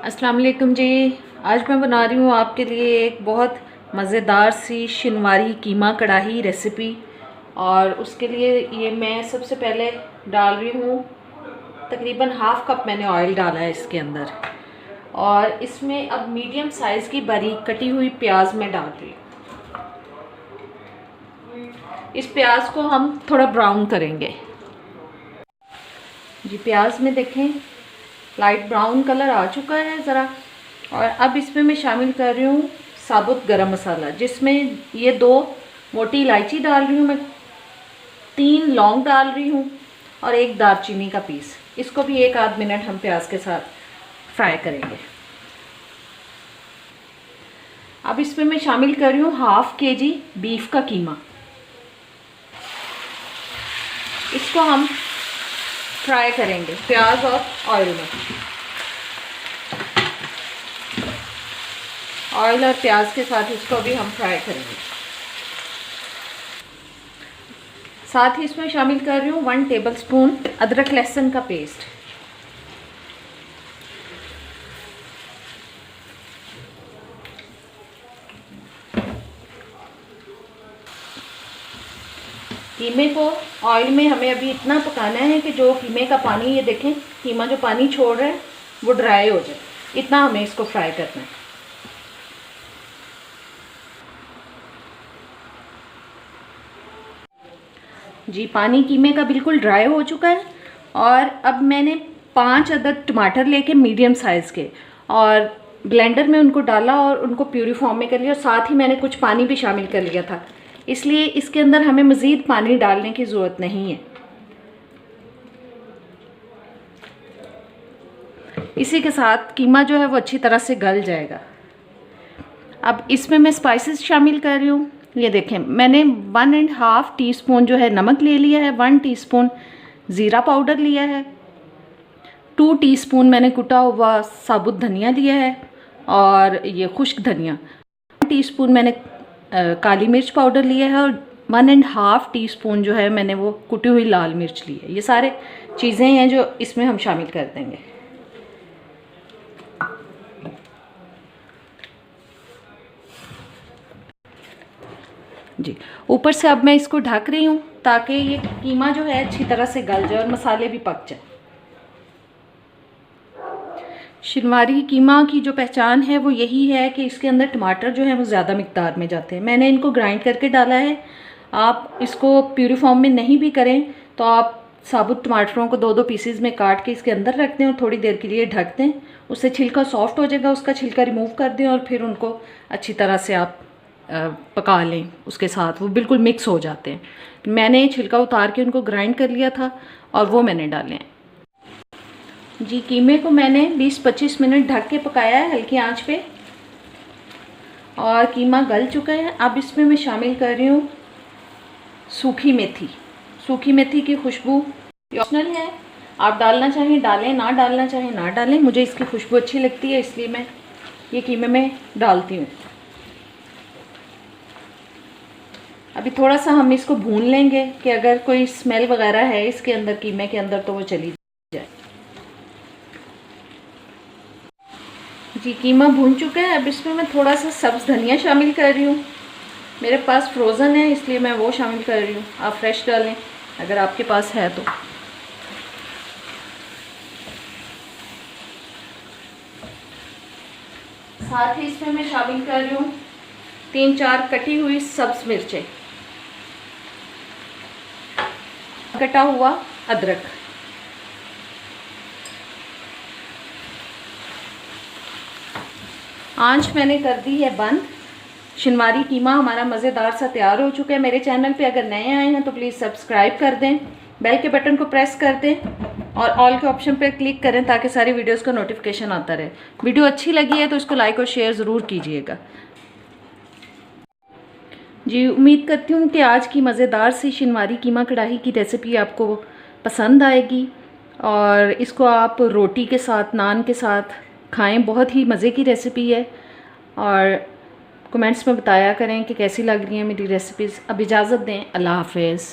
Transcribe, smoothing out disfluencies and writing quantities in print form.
अस्सलाम वालेकुम जी। आज मैं बना रही हूँ आपके लिए एक बहुत मज़ेदार सी शिनवारी कीमा कढ़ाई रेसिपी। और उसके लिए ये मैं सबसे पहले डाल रही हूँ तकरीबन हाफ़ कप मैंने ऑयल डाला है इसके अंदर। और इसमें अब मीडियम साइज़ की बारीक कटी हुई प्याज मैं डाल रही हूँ। इस प्याज को हम थोड़ा ब्राउन करेंगे जी। प्याज में देखें लाइट ब्राउन कलर आ चुका है ज़रा। और अब इसमें मैं शामिल कर रही हूँ साबुत गरम मसाला, जिसमें ये 2 मोटी इलायची डाल रही हूँ मैं, 3 लौंग डाल रही हूँ और 1 दालचीनी का पीस। इसको भी 1 आध मिनट हम प्याज के साथ फ्राई करेंगे। अब इसमें मैं शामिल कर रही हूँ हाफ़ केजी बीफ का कीमा। इसको हम फ्राई करेंगे प्याज और ऑयल में। ऑयल और प्याज के साथ इसको भी हम फ्राई करेंगे। साथ ही इसमें शामिल कर रही हूँ 1 टेबलस्पून अदरक लहसुन का पेस्ट। कीमे को ऑयल में हमें अभी इतना पकाना है कि जो कीमे का पानी, ये देखें कीमा जो पानी छोड़ रहा है वो ड्राई हो जाए, इतना हमें इसको फ्राई करना है। जी, पानी कीमे का बिल्कुल ड्राई हो चुका है। और अब मैंने 5 अदद टमाटर लेके मीडियम साइज़ के और ब्लेंडर में उनको डाला और उनको प्यूरी फॉर्म में कर लिया। साथ ही मैंने कुछ पानी भी शामिल कर लिया था, इसलिए इसके अंदर हमें मज़ीद पानी डालने की ज़रूरत नहीं है। इसी के साथ कीमा जो है वो अच्छी तरह से गल जाएगा। अब इसमें मैं स्पाइसेस शामिल कर रही हूँ। ये देखें, मैंने 1.5 टीस्पून जो है नमक ले लिया है, 1 टीस्पून ज़ीरा पाउडर लिया है, 2 टीस्पून मैंने कुटा हुआ साबुत धनिया लिया है और ये खुश्क धनिया, 1 टीस्पून मैंने काली मिर्च पाउडर लिया है और 1.5 टीस्पून जो है मैंने वो कुटी हुई लाल मिर्च ली है। ये सारे चीज़ें हैं जो इसमें हम शामिल कर देंगे। जी, ऊपर से अब मैं इसको ढक रही हूँ ताकि ये कीमा जो है अच्छी तरह से गल जाए और मसाले भी पक जाए। शिनवारी कीमा की जो पहचान है वो यही है कि इसके अंदर टमाटर जो है वो ज़्यादा मिकदार में जाते हैं। मैंने इनको ग्राइंड करके डाला है। आप इसको प्यूरी फॉर्म में नहीं भी करें तो आप साबुत टमाटरों को 2-2 पीसेस में काट के इसके अंदर रख दें और थोड़ी देर के लिए ढक दें। उससे छिलका सॉफ्ट हो जाएगा, उसका छिलका रिमूव कर दें और फिर उनको अच्छी तरह से आप पका लें उसके साथ, वो बिल्कुल मिक्स हो जाते हैं। मैंने छिलका उतार के उनको ग्राइंड कर लिया था और वो मैंने डाले हैं। जी, कीमे को मैंने 20-25 मिनट ढक के पकाया है हल्की आंच पे और कीमा गल चुका है। अब इसमें मैं शामिल कर रही हूँ सूखी मेथी। सूखी मेथी की खुशबू ऑप्शनल है, आप डालना चाहें डालें, ना डालना चाहें ना डालें। मुझे इसकी खुशबू अच्छी लगती है इसलिए मैं ये कीमे में डालती हूँ। अभी थोड़ा सा हम इसको भून लेंगे कि अगर कोई स्मेल वगैरह है इसके अंदर, कीमे के अंदर, तो वो चली जाए। जी, कीमा भून चुका है। अब इसमें मैं थोड़ा सा सब्ज़ धनिया शामिल कर रही हूँ। मेरे पास फ्रोज़न है इसलिए मैं वो शामिल कर रही हूँ। आप फ्रेश डालें अगर आपके पास है तो। साथ ही इसमें मैं शामिल कर रही हूँ 3-4 कटी हुई सब्ज़ मिर्चें, कटा हुआ अदरक। आंच मैंने कर दी है बंद। शिनवारी कीमा हमारा मज़ेदार सा तैयार हो चुका है। मेरे चैनल पे अगर नए आए हैं तो प्लीज़ सब्सक्राइब कर दें, बेल के बटन को प्रेस कर दें और ऑल के ऑप्शन पर क्लिक करें ताकि सारी वीडियोस का नोटिफिकेशन आता रहे। वीडियो अच्छी लगी है तो इसको लाइक और शेयर ज़रूर कीजिएगा। जी, उम्मीद करती हूँ कि आज की मज़ेदार सी शिनवारी कीमा कढ़ाई की रेसिपी आपको पसंद आएगी और इसको आप रोटी के साथ, नान के साथ खाएं। बहुत ही मज़े की रेसिपी है और कमेंट्स में बताया करें कि कैसी लग रही हैं मेरी रेसिपीज़। अब इजाज़त दें, अल्लाह हाफ़िज़।